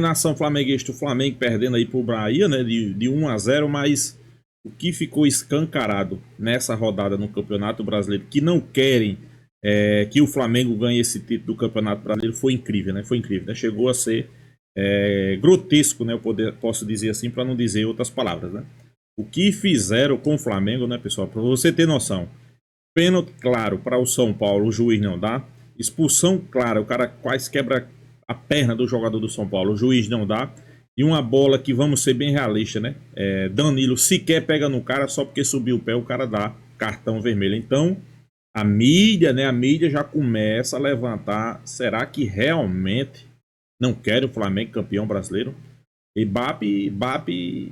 Nação flamenguista, o Flamengo perdendo aí pro Bahia, né, de 1-0, mas o que ficou escancarado nessa rodada no Campeonato Brasileiro, que não querem que o Flamengo ganhe esse título do Campeonato Brasileiro, foi incrível, né? Foi incrível, né? Chegou a ser grotesco, né? Posso dizer assim, para não dizer outras palavras, né? O que fizeram com o Flamengo, né, pessoal? Para você ter noção. Pênalti claro para o São Paulo, o juiz não dá. Expulsão clara, o cara quase quebra a perna do jogador do São Paulo, o juiz não dá. E uma bola que, vamos ser bem realistas, né? Danilo sequer pega no cara, só porque subiu o pé, o cara dá cartão vermelho. Então, a mídia, né? A mídia já começa a levantar. Será que realmente não quer o Flamengo campeão brasileiro? E Bape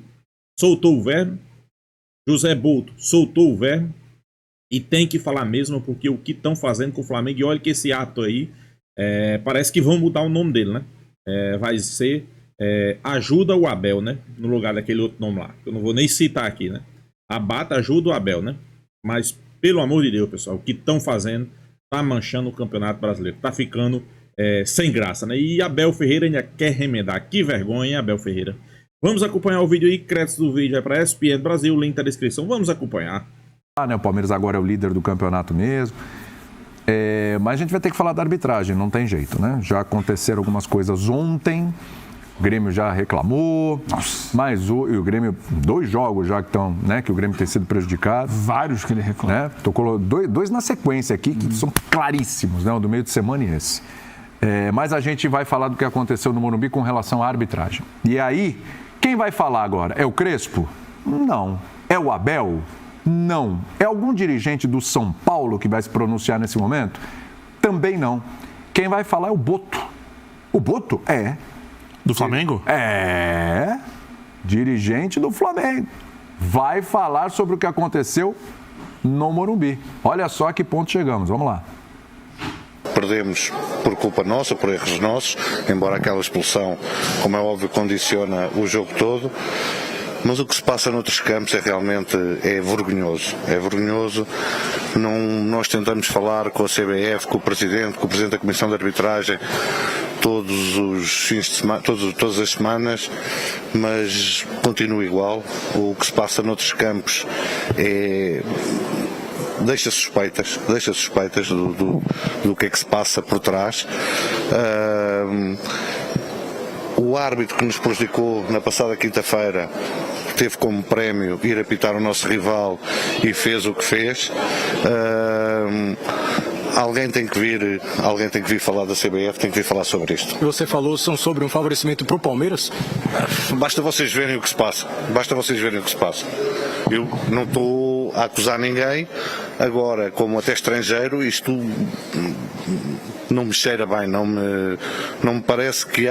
soltou o verbo. José Boto soltou o verbo. E tem que falar mesmo, porque o que estão fazendo com o Flamengo, e olha que esse ato aí, parece que vão mudar o nome dele, né? Vai ser Ajuda o Abel, né? No lugar daquele outro nome lá. Eu não vou nem citar aqui, né? Abata, ajuda o Abel, né? Mas, pelo amor de Deus, pessoal, o que estão fazendo tá manchando o Campeonato Brasileiro. Tá ficando sem graça, né? E Abel Ferreira ainda quer remendar. Que vergonha, hein, Abel Ferreira? Vamos acompanhar o vídeo aí. Créditos do vídeo é para ESPN Brasil. O link tá na descrição. Vamos acompanhar. O Palmeiras agora é o líder do campeonato mesmo. Mas a gente vai ter que falar da arbitragem, não tem jeito, né? Já aconteceram algumas coisas ontem, o Grêmio já reclamou, e o Grêmio, 2 jogos já que estão, né? Que o Grêmio tem sido prejudicado. Vários que ele reclama. Né? Tocou 2 na sequência aqui, que são claríssimos, né? O do meio de semana e esse. Mas a gente vai falar do que aconteceu no Morumbi com relação à arbitragem. E aí, quem vai falar agora? É o Crespo? Não. É o Abel? Não. É algum dirigente do São Paulo que vai se pronunciar nesse momento? Também não. Quem vai falar é o Boto. O Boto do Flamengo? Dirigente do Flamengo. Vai falar sobre o que aconteceu no Morumbi. Olha só a que ponto chegamos. Vamos lá. Perdemos por culpa nossa, por erros nossos, embora aquela expulsão, como é óbvio, condiciona o jogo todo. Mas o que se passa noutros campos realmente vergonhoso. É vergonhoso. Nós tentamos falar com a CBF, com o Presidente da Comissão de Arbitragem, todos os fins de semana, todas as semanas, mas continua igual. O que se passa noutros campos deixa suspeitas do que é que se passa por trás. O árbitro que nos prejudicou na passada quinta-feira teve como prémio ir apitar o nosso rival e fez o que fez. Alguém tem que vir falar da CBF, tem que vir falar sobre isto. Você falou sobre um favorecimento para o Palmeiras? Basta vocês verem o que se passa. Eu não estou a acusar ninguém. Agora, como até estrangeiro, isto não me cheira bem, não me parece que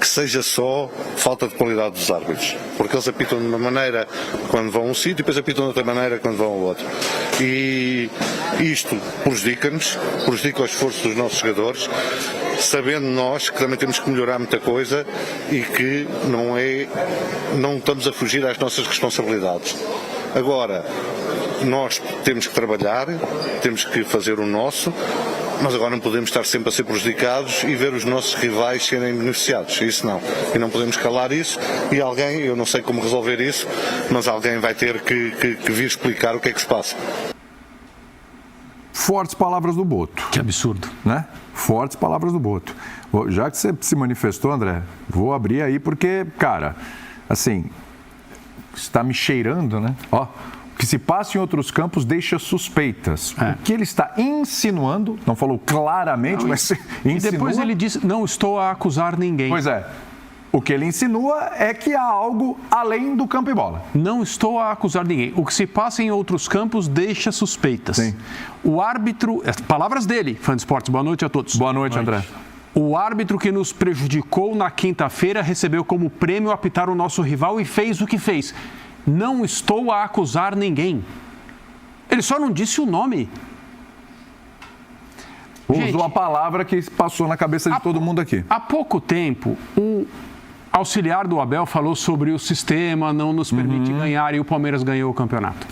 seja só falta de qualidade dos árbitros, porque eles apitam de uma maneira quando vão a um sítio e depois apitam de outra maneira quando vão ao outro, e isto prejudica o esforço dos nossos jogadores, sabendo nós que também temos que melhorar muita coisa e que não estamos a fugir às nossas responsabilidades. Agora, nós temos que trabalhar, temos que fazer o nosso, mas agora não podemos estar sempre a ser prejudicados e ver os nossos rivais serem beneficiados. Isso não. E não podemos calar isso. E alguém, eu não sei como resolver isso, mas alguém vai ter que vir explicar o que é que se passa. Fortes palavras do Boto. Que absurdo. Né? Fortes palavras do Boto. Já que você se manifestou, André, vou abrir aí porque, cara, assim, está me cheirando, né? Ó. O que se passa em outros campos deixa suspeitas. O que ele está insinuando, não falou claramente, mas insinua. E depois ele disse, não estou a acusar ninguém. Pois é. O que ele insinua é que há algo além do campo e bola. Não estou a acusar ninguém. O que se passa em outros campos deixa suspeitas. Sim. O árbitro... Palavras dele, Fã de Esportes. Boa noite a todos. Boa noite, André. O árbitro que nos prejudicou na quinta-feira recebeu como prêmio apitar o nosso rival e fez o que fez. Não estou a acusar ninguém. Ele só não disse o nome. Usou a palavra que passou na cabeça de todo mundo aqui. Há pouco tempo, o auxiliar do Abel falou sobre o sistema não nos permite ganhar e o Palmeiras ganhou o campeonato.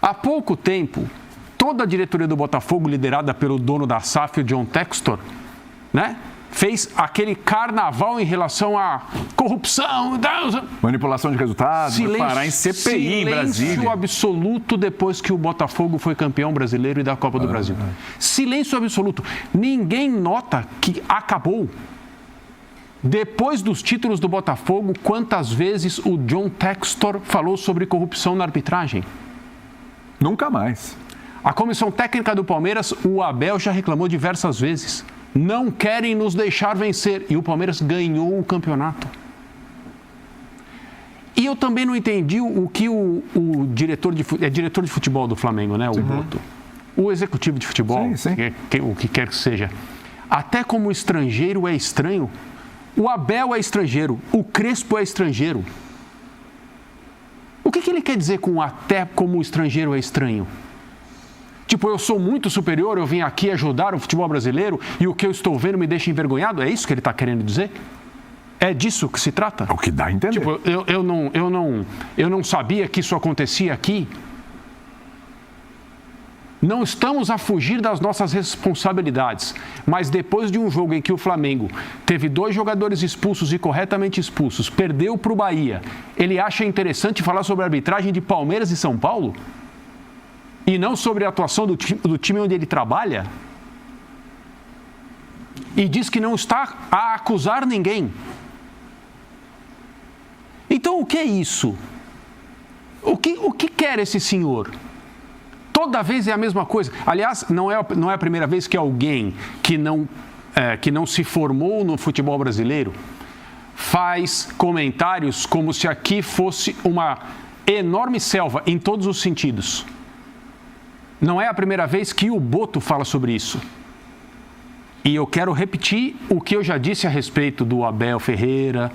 Há pouco tempo, toda a diretoria do Botafogo, liderada pelo dono da SAF, o John Textor, né, fez aquele carnaval em relação à corrupção, manipulação de resultados, parar em CPI em Brasília. Silêncio absoluto depois que o Botafogo foi campeão brasileiro e da Copa do Brasil. Silêncio absoluto. Ninguém nota que acabou. Depois dos títulos do Botafogo, quantas vezes o John Textor falou sobre corrupção na arbitragem? Nunca mais. A comissão técnica do Palmeiras, o Abel já reclamou diversas vezes. Não querem nos deixar vencer. E o Palmeiras ganhou o campeonato. E eu também não entendi o que o diretor de futebol do Flamengo, né? O Boto. O executivo de futebol, sim. O que quer que seja. Até como estrangeiro é estranho. O Abel é estrangeiro. O Crespo é estrangeiro. O que ele quer dizer com até como estrangeiro é estranho? Tipo, eu sou muito superior, eu vim aqui ajudar o futebol brasileiro e o que eu estou vendo me deixa envergonhado? É isso que ele está querendo dizer? É disso que se trata? É o que dá a entender. Tipo, eu não sabia que isso acontecia aqui. Não estamos a fugir das nossas responsabilidades, mas depois de um jogo em que o Flamengo teve 2 jogadores expulsos e corretamente expulsos, perdeu para o Bahia, ele acha interessante falar sobre a arbitragem de Palmeiras e São Paulo? E não sobre a atuação do time onde ele trabalha? E diz que não está a acusar ninguém. Então, o que é isso? O que quer esse senhor? Toda vez é a mesma coisa. Aliás, não é a primeira vez que alguém que não se formou no futebol brasileiro faz comentários como se aqui fosse uma enorme selva em todos os sentidos. Não é a primeira vez que o Boto fala sobre isso. E eu quero repetir o que eu já disse a respeito do Abel Ferreira,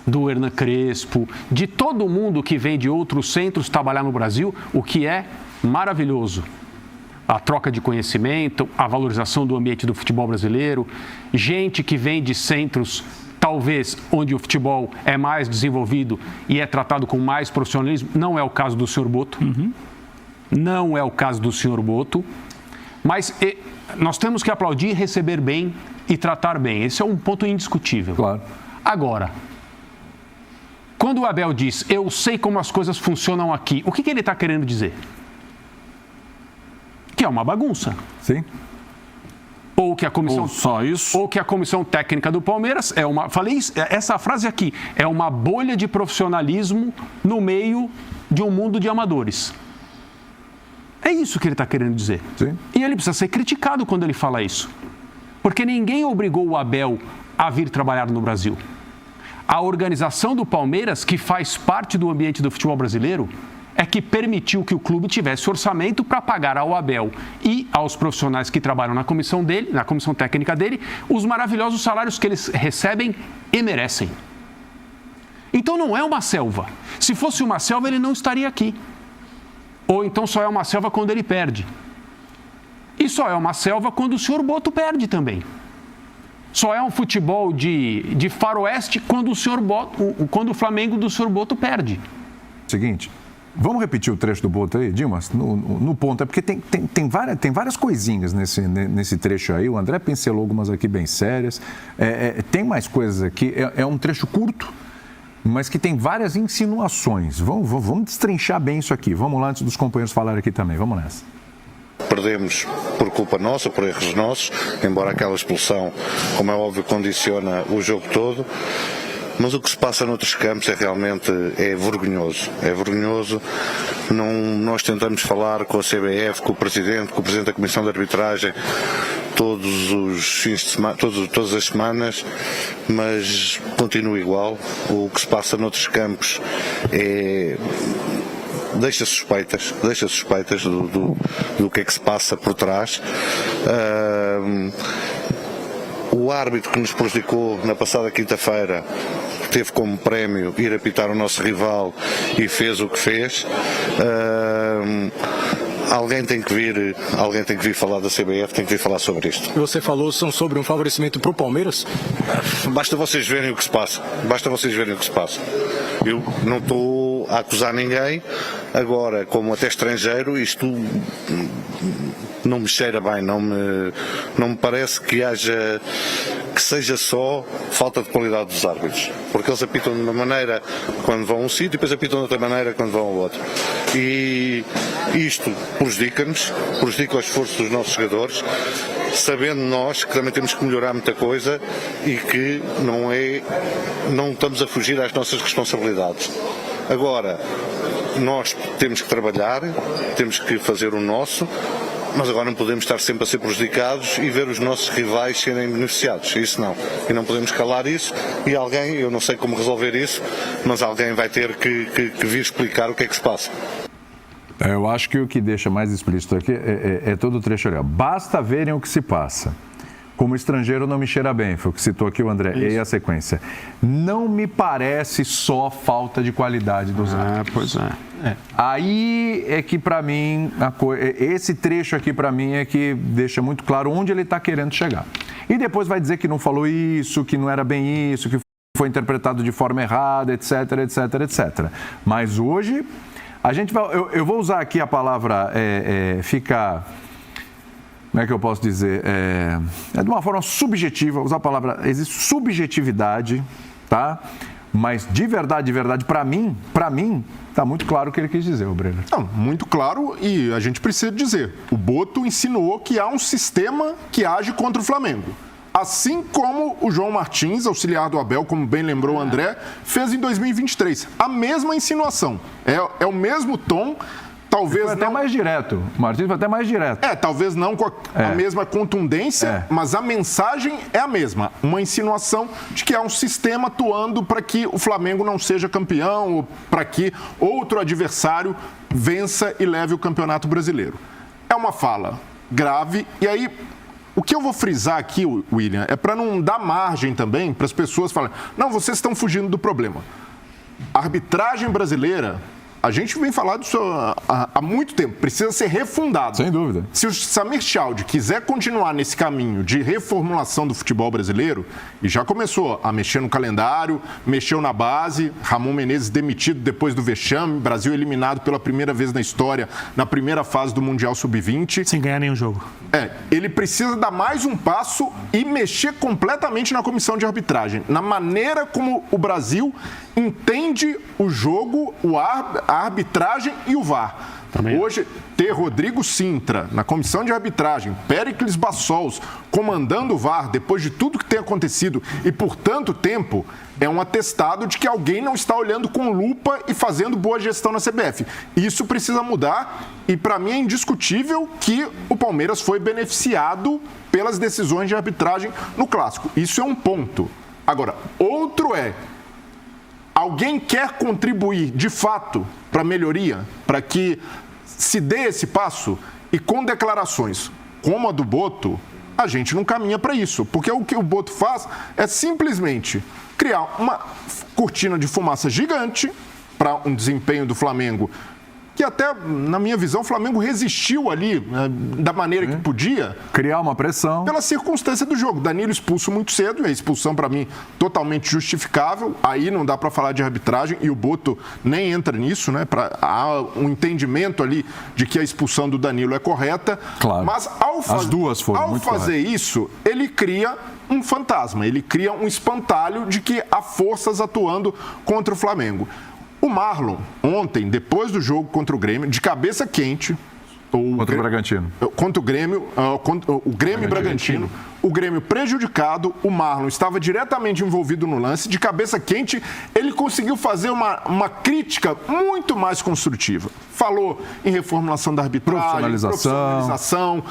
do Hernan Crespo, de todo mundo que vem de outros centros trabalhar no Brasil, o que é maravilhoso. A troca de conhecimento, a valorização do ambiente do futebol brasileiro, gente que vem de centros, talvez, onde o futebol é mais desenvolvido e é tratado com mais profissionalismo. Não é o caso do senhor Boto. Não é o caso do senhor Boto. Mas nós temos que aplaudir, receber bem e tratar bem. Esse é um ponto indiscutível. Claro. Agora, quando o Abel diz, eu sei como as coisas funcionam aqui, o que ele está querendo dizer? Que é uma bagunça. Sim. Ou que a comissão... Ou só isso. Ou que a comissão técnica do Palmeiras é uma... Falei isso, essa frase aqui, é uma bolha de profissionalismo no meio de um mundo de amadores. É isso que ele está querendo dizer. Sim. E ele precisa ser criticado quando ele fala isso. Porque ninguém obrigou o Abel a vir trabalhar no Brasil. A organização do Palmeiras, que faz parte do ambiente do futebol brasileiro, é que permitiu que o clube tivesse orçamento para pagar ao Abel e aos profissionais que trabalham na comissão dele, na comissão técnica dele, os maravilhosos salários que eles recebem e merecem. Então não é uma selva. Se fosse uma selva, ele não estaria aqui. Ou então só é uma selva quando ele perde. E só é uma selva quando o senhor Boto perde também. Só é um futebol de faroeste quando quando o Flamengo do senhor Boto perde. Seguinte, vamos repetir o trecho do Boto aí, Dimas? No ponto, é porque tem várias coisinhas nesse trecho aí. O André pincelou algumas aqui bem sérias. Tem mais coisas aqui. É um trecho curto, mas que tem várias insinuações. Vamos destrinchar bem isso aqui. Vamos lá, antes dos companheiros falarem aqui também. Vamos nessa. Perdemos por culpa nossa, por erros nossos, embora aquela expulsão, como é óbvio, condiciona o jogo todo. Mas o que se passa noutros campos é realmente vergonhoso. É vergonhoso. Nós tentamos falar com a CBF, com o Presidente da Comissão de Arbitragem, todos os fins de semana, todas as semanas, mas continua igual. O que se passa noutros campos deixa suspeitas do que é que se passa por trás. O árbitro que nos prejudicou na passada quinta-feira teve como prémio ir apitar o nosso rival e fez o que fez. Alguém tem que vir falar da CBF, tem que vir falar sobre isto. Você falou sobre um favorecimento para o Palmeiras? Basta vocês verem o que se passa. Eu não estou a acusar ninguém. Agora, como até estrangeiro, isto não me cheira bem, não me parece que que seja só falta de qualidade dos árbitros, porque eles apitam de uma maneira quando vão a um sítio e depois apitam de outra maneira quando vão ao outro. E isto prejudica-nos, prejudica o esforço dos nossos jogadores, sabendo nós que também temos que melhorar muita coisa e que não estamos a fugir às nossas responsabilidades. Agora, nós temos que trabalhar, temos que fazer o nosso, mas agora não podemos estar sempre a ser prejudicados e ver os nossos rivais serem beneficiados. Isso não. E não podemos calar isso e alguém, eu não sei como resolver isso, mas alguém vai ter que vir explicar o que é que se passa. Eu acho que o que deixa mais explícito aqui é todo o trecho ali. Basta verem o que se passa. Como estrangeiro não me cheira bem, foi o que citou aqui o André. Isso. E aí a sequência. Não me parece só falta de qualidade dos árbitros. Pois é. Aí é que para mim, esse trecho aqui para mim é que deixa muito claro onde ele está querendo chegar. E depois vai dizer que não falou isso, que não era bem isso, que foi interpretado de forma errada, etc, etc, etc. Mas hoje, a gente vai... Eu vou usar aqui a palavra fica... Como é que eu posso dizer? É de uma forma subjetiva, usar a palavra, existe subjetividade, tá? Mas de verdade, para mim, está muito claro o que ele quis dizer, o Brenner. Não, muito claro, e a gente precisa dizer, o Boto insinuou que há um sistema que age contra o Flamengo. Assim como o João Martins, auxiliar do Abel, como bem lembrou o André, fez em 2023. A mesma insinuação, é o mesmo tom. Talvez foi até mais direto. O Martins foi até mais direto. Talvez não com a mesma contundência, mas a mensagem é a mesma. Uma insinuação de que há um sistema atuando para que o Flamengo não seja campeão, ou para que outro adversário vença e leve o Campeonato Brasileiro. É uma fala grave. E aí, o que eu vou frisar aqui, William, é para não dar margem também para as pessoas falarem, não, vocês estão fugindo do problema. A arbitragem brasileira... A gente vem falando disso há muito tempo, precisa ser refundado. Sem dúvida. Se o Samir Chaldi quiser continuar nesse caminho de reformulação do futebol brasileiro, e já começou a mexer no calendário, mexeu na base, Ramon Menezes demitido depois do vexame, Brasil eliminado pela primeira vez na história, na primeira fase do Mundial Sub-20. Sem ganhar nenhum jogo. Ele precisa dar mais um passo e mexer completamente na comissão de arbitragem, na maneira como o Brasil entende o jogo, a arbitragem e o VAR. Também. Hoje, ter Rodrigo Sintra na comissão de arbitragem, Péricles Bassols comandando o VAR, depois de tudo que tem acontecido e por tanto tempo, é um atestado de que alguém não está olhando com lupa e fazendo boa gestão na CBF. Isso precisa mudar e, para mim, é indiscutível que o Palmeiras foi beneficiado pelas decisões de arbitragem no Clássico. Isso é um ponto. Agora, outro alguém quer contribuir, de fato, para a melhoria, para que se dê esse passo e com declarações como a do Boto, a gente não caminha para isso. Porque o que o Boto faz é simplesmente criar uma cortina de fumaça gigante para um desempenho do Flamengo que até, na minha visão, o Flamengo resistiu ali da maneira que podia. Criar uma pressão. Pela circunstância do jogo. Danilo expulso muito cedo, e a expulsão, para mim, totalmente justificável. Aí não dá para falar de arbitragem, e o Boto nem entra nisso, né? Há um entendimento ali de que a expulsão do Danilo é correta. Claro. Mas as duas foram muito fazer corretas. Isso, ele cria um fantasma, ele cria um espantalho de que há forças atuando contra o Flamengo. O Marlon, ontem, depois do jogo contra o Grêmio, de cabeça quente... Contra o Bragantino. Contra o Grêmio, o Grêmio e Bragantino. O Grêmio prejudicado, o Marlon estava diretamente envolvido no lance, de cabeça quente, ele conseguiu fazer uma crítica muito mais construtiva. Falou em reformulação da arbitragem, profissionalização,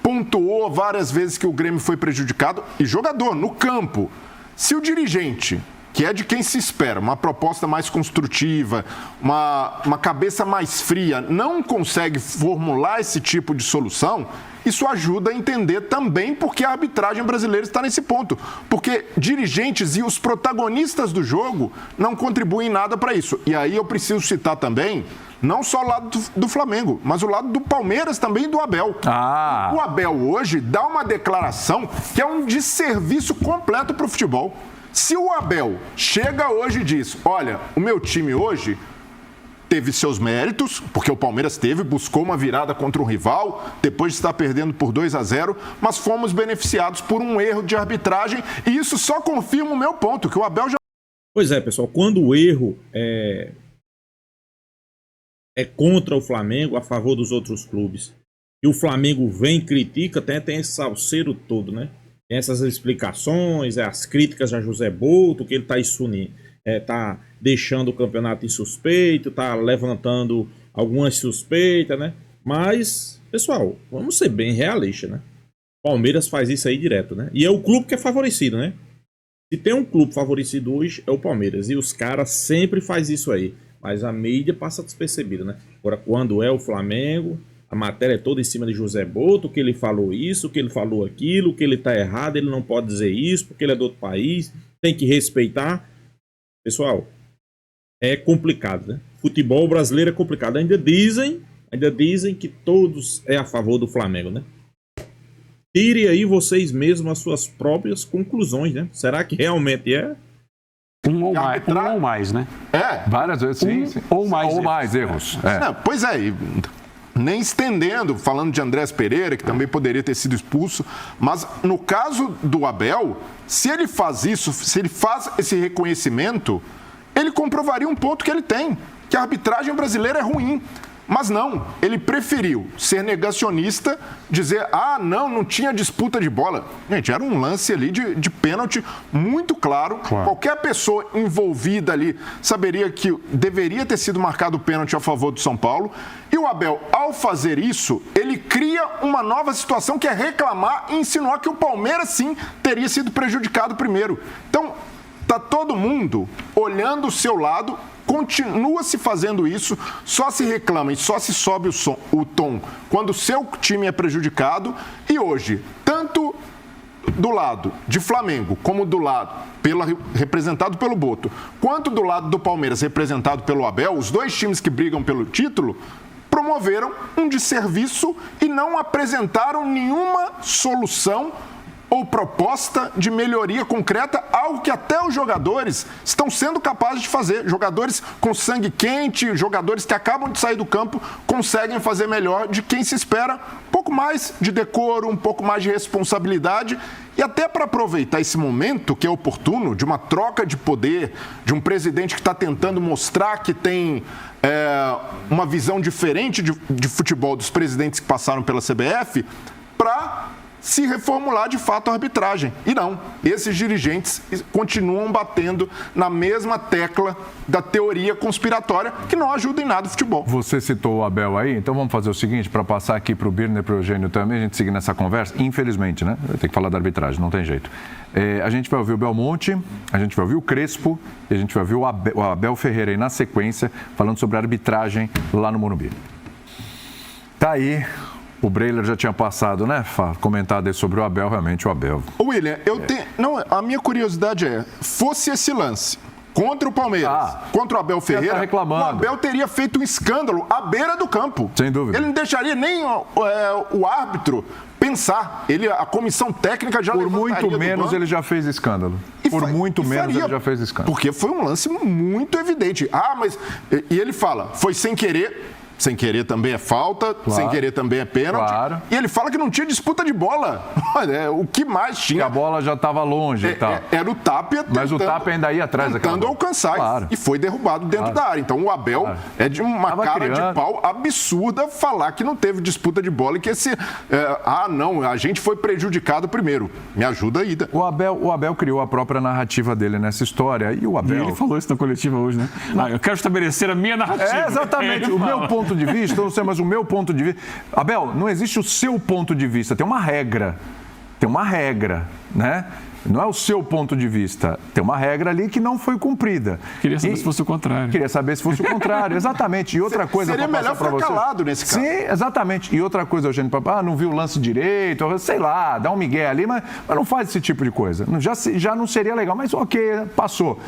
pontuou várias vezes que o Grêmio foi prejudicado. E jogador, no campo, se o dirigente... que é de quem se espera, uma proposta mais construtiva, uma cabeça mais fria, não consegue formular esse tipo de solução, isso ajuda a entender também porque a arbitragem brasileira está nesse ponto. Porque dirigentes e os protagonistas do jogo não contribuem em nada para isso. E aí eu preciso citar também, não só o lado do Flamengo, mas o lado do Palmeiras também e do Abel. O Abel hoje dá uma declaração que é um desserviço completo para o futebol. Se o Abel chega hoje e diz, olha, o meu time hoje teve seus méritos, porque o Palmeiras buscou uma virada contra um rival, depois de estar perdendo por 2-0, mas fomos beneficiados por um erro de arbitragem, e isso só confirma o meu ponto, que o Abel já... Pois é, pessoal, quando o erro é contra o Flamengo, a favor dos outros clubes, e o Flamengo vem e critica, tem esse salseiro todo, né? Tem essas explicações, as críticas a José Boto, que ele tá deixando o campeonato insuspeito, tá levantando algumas suspeitas, né? Mas, pessoal, vamos ser bem realistas, né? Palmeiras faz isso aí direto, né? E é o clube que é favorecido, né? Se tem um clube favorecido hoje, é o Palmeiras. E os caras sempre fazem isso aí. Mas a mídia passa despercebida, né? Agora, quando é o Flamengo, a matéria é toda em cima de José Boto, que ele falou isso, que ele falou aquilo, que ele tá errado, ele não pode dizer isso, porque ele é do outro país, tem que respeitar. Pessoal, é complicado, né? Futebol brasileiro é complicado. Ainda dizem que todos é a favor do Flamengo, né? Tire aí vocês mesmos as suas próprias conclusões, né? Será que realmente é? Um ou mais, né? Várias vezes, sim. Ou mais erros. Não, pois é, e nem estendendo, falando de Andrés Pereira, que também poderia ter sido expulso, mas no caso do Abel, se ele faz isso, se ele faz esse reconhecimento, ele comprovaria um ponto que ele tem, que a arbitragem brasileira é ruim. Mas não, ele preferiu ser negacionista, dizer, não tinha disputa de bola. Gente, era um lance ali de pênalti muito claro. Qualquer pessoa envolvida ali saberia que deveria ter sido marcado o pênalti a favor do São Paulo. E o Abel, ao fazer isso, ele cria uma nova situação, que é reclamar e insinuar que o Palmeiras, sim, teria sido prejudicado primeiro. Então, tá todo mundo olhando o seu lado, continua se fazendo isso, só se reclama e só se sobe o tom quando o seu time é prejudicado. E hoje, tanto do lado de Flamengo, como do lado representado pelo Boto, quanto do lado do Palmeiras, representado pelo Abel, os dois times que brigam pelo título, promoveram um desserviço e não apresentaram nenhuma solução ou proposta de melhoria concreta, algo que até os jogadores estão sendo capazes de fazer. Jogadores com sangue quente, jogadores que acabam de sair do campo, conseguem fazer melhor de quem se espera um pouco mais de decoro, um pouco mais de responsabilidade. E até para aproveitar esse momento que é oportuno, de uma troca de poder, de um presidente que está tentando mostrar que tem uma visão diferente de futebol dos presidentes que passaram pela CBF, para se reformular de fato a arbitragem. E não, esses dirigentes continuam batendo na mesma tecla da teoria conspiratória, que não ajuda em nada o futebol. Você citou o Abel aí, então vamos fazer o seguinte, para passar aqui para o Birner e para o Eugênio também, a gente seguir nessa conversa, infelizmente, né? Eu tenho que falar da arbitragem, não tem jeito. A gente vai ouvir o Belmonte, a gente vai ouvir o Crespo e a gente vai ouvir o Abel Ferreira aí na sequência, falando sobre a arbitragem lá no Morumbi. Tá aí. O Breiler já tinha passado, né? Comentado aí sobre o Abel, realmente o Abel. William, a minha curiosidade fosse esse lance contra o Palmeiras, contra o Abel Ferreira, tá reclamando. O Abel teria feito um escândalo à beira do campo. Sem dúvida. Ele não deixaria nem o árbitro pensar. A comissão técnica já por muito menos ele já fez escândalo. Por muito menos ele já fez escândalo. Porque foi um lance muito evidente. E ele fala, foi sem querer. Sem querer também é falta, sem querer também é pênalti. Claro. E ele fala que não tinha disputa de bola. O que mais tinha? Que a bola já estava longe e tal. Era o Tapia tentando... Mas o Tapia ainda ia atrás daquela bola. Tentando alcançar. Claro. E foi derrubado dentro da área. Então o Abel é de uma cara de pau absurda falar que não teve disputa de bola e que a gente foi prejudicado primeiro. Me ajuda aí. O Abel criou a própria narrativa dele nessa história. E o Abel... Ele falou isso na coletiva hoje, né? Eu quero estabelecer a minha narrativa. Exatamente. O meu ponto de vista, eu não sei, mas o meu ponto de vista... Abel, não existe o seu ponto de vista, tem uma regra. Tem uma regra, né? Não é o seu ponto de vista. Tem uma regra ali que não foi cumprida. Queria saber se fosse o contrário. Queria saber se fosse o contrário, exatamente. E outra coisa... Seria melhor ficar calado nesse caso. Sim, exatamente. E outra coisa, Eugênio, não viu o lance direito, sei lá, dá um migué ali, mas não faz esse tipo de coisa. Já não seria legal, mas ok, passou.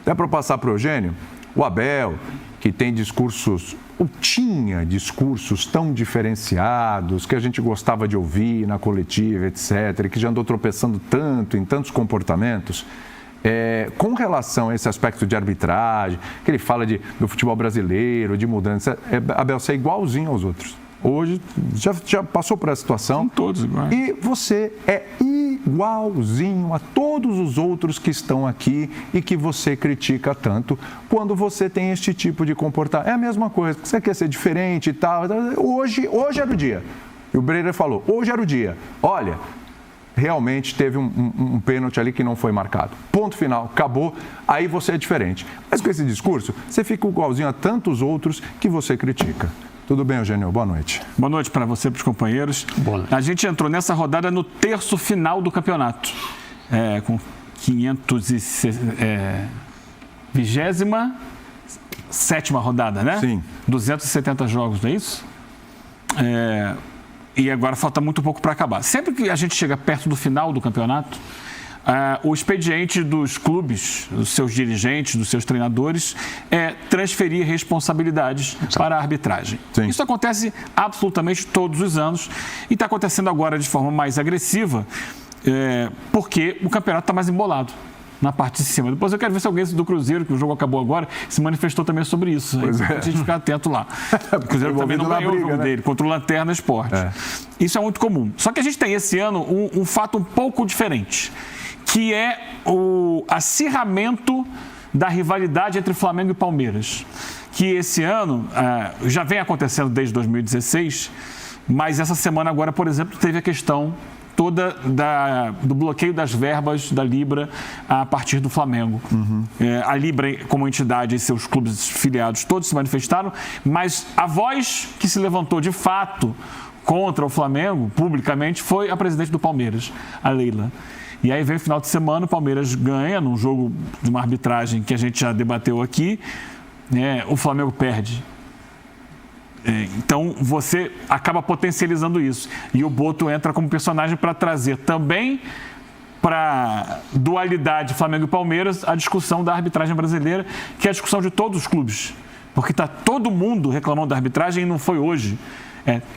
Dá para passar para o Eugênio? O Abel, que tem discursos... tinha discursos tão diferenciados que a gente gostava de ouvir na coletiva, etc., que já andou tropeçando tanto em tantos comportamentos. Com relação a esse aspecto de arbitragem, que ele fala do futebol brasileiro, de mudança, Abel, você é igualzinho aos outros. Hoje, já passou por essa situação. São todos iguais. E você é igualzinho a todos os outros que estão aqui e que você critica tanto quando você tem este tipo de comportamento. É a mesma coisa, você quer ser diferente e tal. Hoje era o dia. E o Breyer falou, hoje era o dia. Olha, realmente teve um pênalti ali que não foi marcado. Ponto final, acabou, aí você é diferente. Mas com esse discurso, você fica igualzinho a tantos outros que você critica. Tudo bem, Eugênio? Boa noite. Boa noite para você e para os companheiros. Boa noite. A gente entrou nessa rodada no terço final do campeonato, com 27ª rodada, né? Sim. 270 jogos, não é isso? E agora falta muito pouco para acabar. Sempre que a gente chega perto do final do campeonato, o expediente dos clubes, dos seus dirigentes, dos seus treinadores, é transferir responsabilidades para a arbitragem. Sim. Isso acontece absolutamente todos os anos e está acontecendo agora de forma mais agressiva, porque o campeonato está mais embolado na parte de cima. Depois eu quero ver se alguém do Cruzeiro, que o jogo acabou agora, se manifestou também sobre isso. Pois a gente ficar atento lá. O Cruzeiro também não ganhou o jogo dele, contra o Lanterna Esporte. Isso é muito comum. Só que a gente tem esse ano um fato um pouco diferente, que é o acirramento da rivalidade entre Flamengo e Palmeiras, que esse ano já vem acontecendo desde 2016, mas essa semana agora, por exemplo, teve a questão toda do bloqueio das verbas da Libra a partir do Flamengo. A Libra, como entidade e seus clubes filiados, todos se manifestaram, mas a voz que se levantou de fato contra o Flamengo, publicamente, foi a presidente do Palmeiras, a Leila. E aí vem o final de semana, o Palmeiras ganha num jogo de uma arbitragem que a gente já debateu aqui, o Flamengo perde. Então você acaba potencializando isso. E o Boto entra como personagem para trazer também para dualidade Flamengo e Palmeiras a discussão da arbitragem brasileira, que é a discussão de todos os clubes. Porque está todo mundo reclamando da arbitragem e não foi hoje.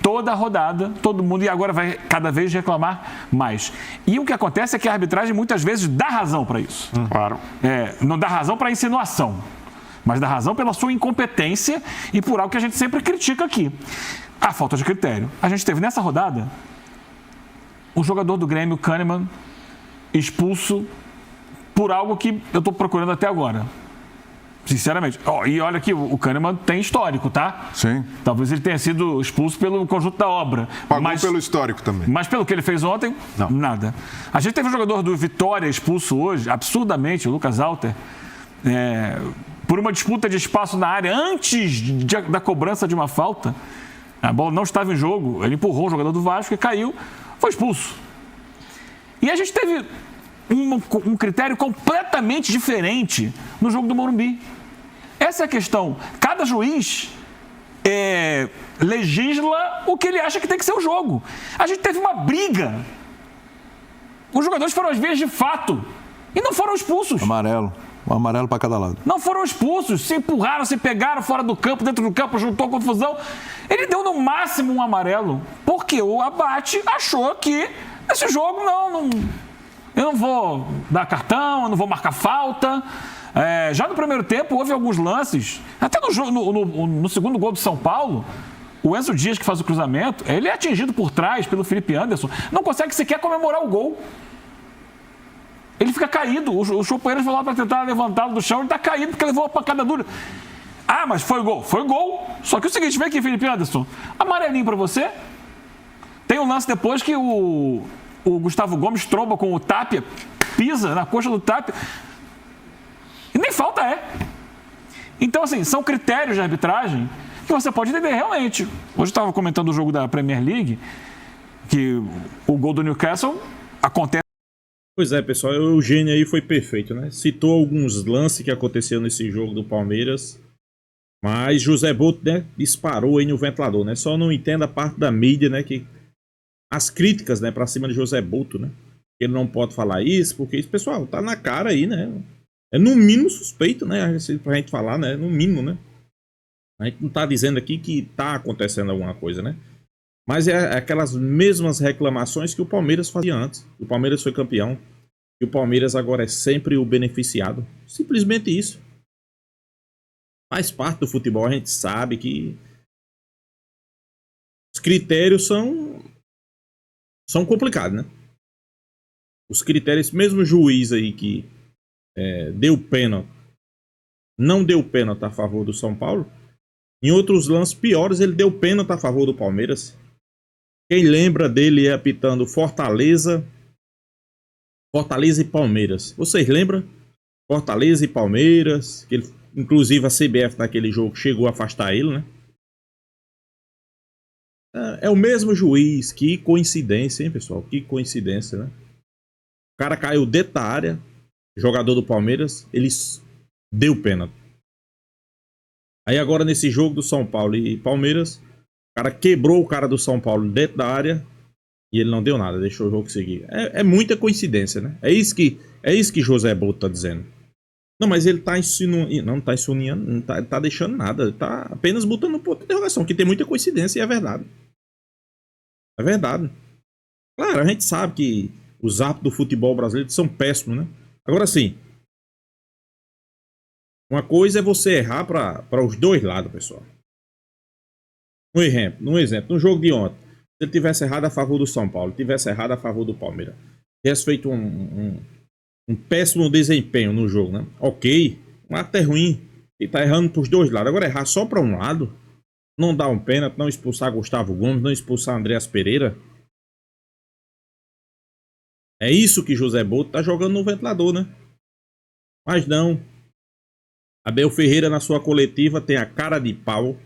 Toda a rodada, todo mundo, e agora vai cada vez reclamar mais. E o que acontece é que a arbitragem muitas vezes dá razão para isso. Claro. Não dá razão para a insinuação, mas dá razão pela sua incompetência e por algo que a gente sempre critica aqui. A falta de critério. A gente teve nessa rodada o jogador do Grêmio, Kahneman, expulso por algo que eu estou procurando até agora. Sinceramente. E olha que o Kahneman tem histórico, tá? Sim. Talvez ele tenha sido expulso pelo conjunto da obra. Pagou pelo histórico também. Mas pelo que ele fez ontem, não. Nada. A gente teve um jogador do Vitória expulso hoje, absurdamente, o Lucas Alter, por uma disputa de espaço na área antes da cobrança de uma falta. A bola não estava em jogo, ele empurrou o jogador do Vasco e caiu, foi expulso. E a gente teve um critério completamente diferente no jogo do Morumbi. Essa é a questão. Cada juiz legisla o que ele acha que tem que ser o jogo. A gente teve uma briga. Os jogadores foram às vias de fato e não foram expulsos. Amarelo. Um amarelo para cada lado. Não foram expulsos, se empurraram, se pegaram fora do campo, dentro do campo, juntou confusão. Ele deu no máximo um amarelo, porque o Abate achou que esse jogo eu não vou dar cartão, eu não vou marcar falta. Já no primeiro tempo houve alguns lances, até no segundo gol do São Paulo, o Enzo Dias, que faz o cruzamento, ele é atingido por trás pelo Felipe Anderson, não consegue sequer comemorar o gol. Ele fica caído, o Chopoeiras foi lá para tentar levantá-lo do chão, ele está caído porque levou uma pancada dura. Mas foi gol. Foi gol. Só que o seguinte, vem aqui, Felipe Anderson, amarelinho para você. Tem um lance depois que o Gustavo Gomes tromba com o Tapia, pisa na coxa do Tapia. E nem falta Então, assim, são critérios de arbitragem que você pode entender realmente. Hoje eu estava comentando o jogo da Premier League, que o gol do Newcastle acontece. Pois é, pessoal, o Eugênio aí foi perfeito, né? Citou alguns lances que aconteceram nesse jogo do Palmeiras, mas José Boto, né, disparou aí no ventilador, né? Só não entendo a parte da mídia, né, que as críticas, né, pra cima de José Boto, né? Ele não pode falar isso, porque isso, pessoal, tá na cara aí, né? É no mínimo suspeito, né? Pra gente falar, né? No mínimo, né? A gente não tá dizendo aqui que tá acontecendo alguma coisa, né? Mas é aquelas mesmas reclamações que o Palmeiras fazia antes. O Palmeiras foi campeão. E o Palmeiras agora é sempre o beneficiado. Simplesmente isso. Faz parte do futebol, a gente sabe que os critérios são complicados, né? Os critérios, mesmo o juiz aí que deu pênalti, não deu pênalti a favor do São Paulo, em outros lances piores ele deu pênalti a favor do Palmeiras. Quem lembra dele apitando Fortaleza e Palmeiras? Vocês lembram? Fortaleza e Palmeiras, que ele, inclusive a CBF naquele jogo chegou a afastar ele, né? É o mesmo juiz. Que coincidência, hein, pessoal? Que coincidência, né? O cara caiu dentro da área, jogador do Palmeiras, ele deu pênalti. Aí agora nesse jogo do São Paulo e Palmeiras, o cara quebrou o cara do São Paulo dentro da área e ele não deu nada, deixou o jogo seguir. É muita coincidência, né? É isso que José Boto tá dizendo. Não, mas ele tá insinuando, não tá insinuando, não tá deixando nada, ele tá apenas botando um ponto de interrogação, que tem muita coincidência e é verdade. É verdade. Claro, a gente sabe que os árbitros do futebol brasileiro são péssimos, né? Agora sim, uma coisa é você errar para os dois lados, pessoal. Um exemplo, no jogo de ontem, se ele tivesse errado a favor do São Paulo, tivesse errado a favor do Palmeiras, tivesse feito um péssimo desempenho no jogo, né? Ok, um ato é ruim, ele tá errando para os dois lados. Agora errar só para um lado, não dar um pênalti, não expulsar Gustavo Gomes, não expulsar Andreas Pereira. É isso que José Boto tá jogando no ventilador, né? Mas não. Abel Ferreira na sua coletiva tem a cara de pau.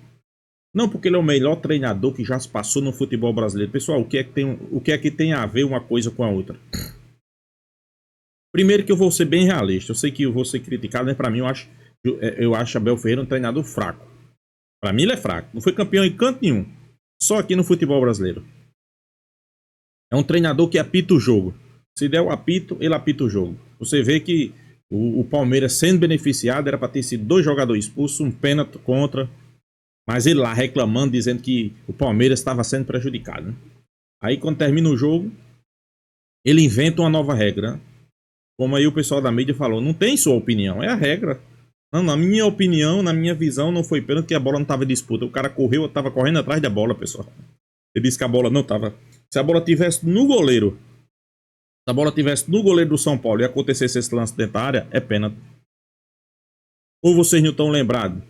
Não porque ele é o melhor treinador que já se passou no futebol brasileiro. Pessoal, o que é que tem a ver uma coisa com a outra? Primeiro que eu vou ser bem realista. Eu sei que eu vou ser criticado, mas pra mim eu acho Abel Ferreira um treinador fraco. Pra mim ele é fraco. Não foi campeão em canto nenhum. Só aqui no futebol brasileiro. É um treinador que apita o jogo. Se der o apito, ele apita o jogo. Você vê que o Palmeiras sendo beneficiado era para ter sido 2 jogadores expulsos, um pênalti contra. Mas ele lá reclamando, dizendo que o Palmeiras estava sendo prejudicado, né? Aí quando termina o jogo, ele inventa uma nova regra, né? Como aí o pessoal da mídia falou, não tem sua opinião, é a regra. Não, na minha opinião, na minha visão, não foi pênalti, porque a bola não estava em disputa. O cara correu, estava correndo atrás da bola, pessoal. Ele disse que a bola não estava. Se a bola tivesse no goleiro, se a bola tivesse no goleiro do São Paulo e acontecesse esse lance dentro da área, é pênalti. Ou vocês não estão lembrados?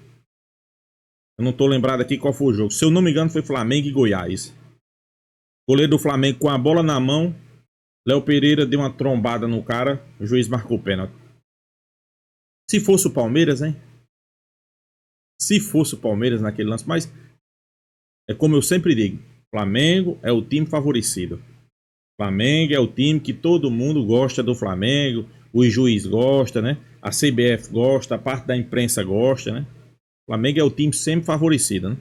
Eu não estou lembrado aqui qual foi o jogo. Se eu não me engano, foi Flamengo e Goiás. O goleiro do Flamengo com a bola na mão, Léo Pereira deu uma trombada no cara, o juiz marcou pênalti. Se fosse o Palmeiras, hein? Se fosse o Palmeiras naquele lance, mas é como eu sempre digo, Flamengo é o time favorecido. Flamengo é o time que todo mundo gosta do Flamengo, o juiz gosta, né? A CBF gosta, a parte da imprensa gosta, né? O Flamengo é o time sempre favorecido, né?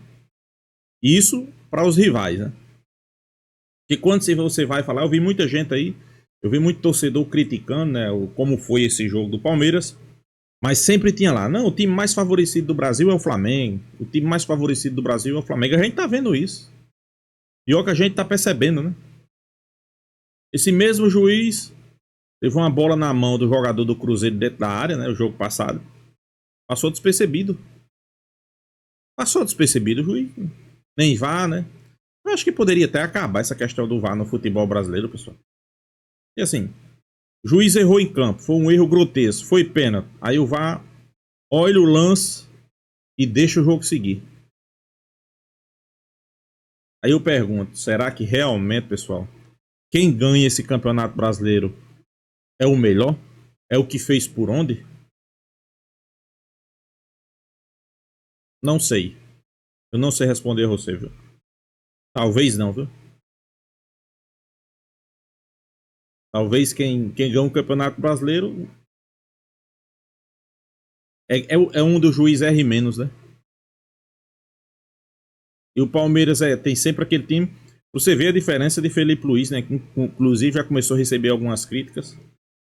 Isso para os rivais, né? Porque quando você vai falar, eu vi muita gente aí, eu vi muito torcedor criticando, né, como foi esse jogo do Palmeiras, mas sempre tinha lá, não, o time mais favorecido do Brasil é o Flamengo, o time mais favorecido do Brasil é o Flamengo. A gente tá vendo isso. Pior que a gente tá percebendo, né? Esse mesmo juiz teve uma bola na mão do jogador do Cruzeiro dentro da área, né, o jogo passado. Passou despercebido. Passou despercebido o juiz. Nem VAR, né? Eu acho que poderia até acabar essa questão do VAR no futebol brasileiro, pessoal. E assim, o juiz errou em campo, foi um erro grotesco, foi pênalti. Aí o VAR olha o lance e deixa o jogo seguir. Aí eu pergunto, será que realmente, pessoal, quem ganha esse campeonato brasileiro é o melhor? É o que fez por onde? Não sei. Eu não sei responder a você, viu? Talvez não, viu? Talvez quem ganha o campeonato brasileiro é um dos juízes R menos, né? E o Palmeiras tem sempre aquele time. Você vê a diferença de Felipe Luiz, né? Que inclusive já começou a receber algumas críticas.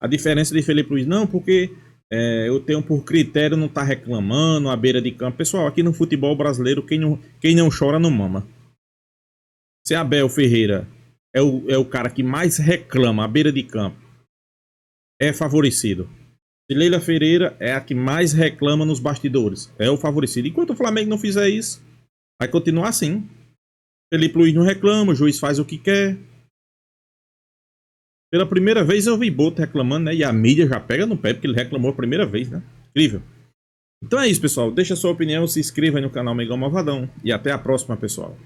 A diferença de Felipe Luiz, não, porque eu tenho por critério não estar reclamando à beira de campo. Pessoal, aqui no futebol brasileiro, quem não chora não mama. Se Abel Ferreira é o cara que mais reclama à beira de campo é favorecido. Leila Ferreira é a que mais reclama nos bastidores. É o favorecido. Enquanto o Flamengo não fizer isso, vai continuar assim. Felipe Luiz não reclama, o juiz faz o que quer. Pela primeira vez eu vi Boto reclamando, né? E a mídia já pega no pé porque ele reclamou a primeira vez, né? Incrível. Então é isso, pessoal. Deixa a sua opinião, se inscreva aí no canal Mengão Malvadão. E até a próxima, pessoal.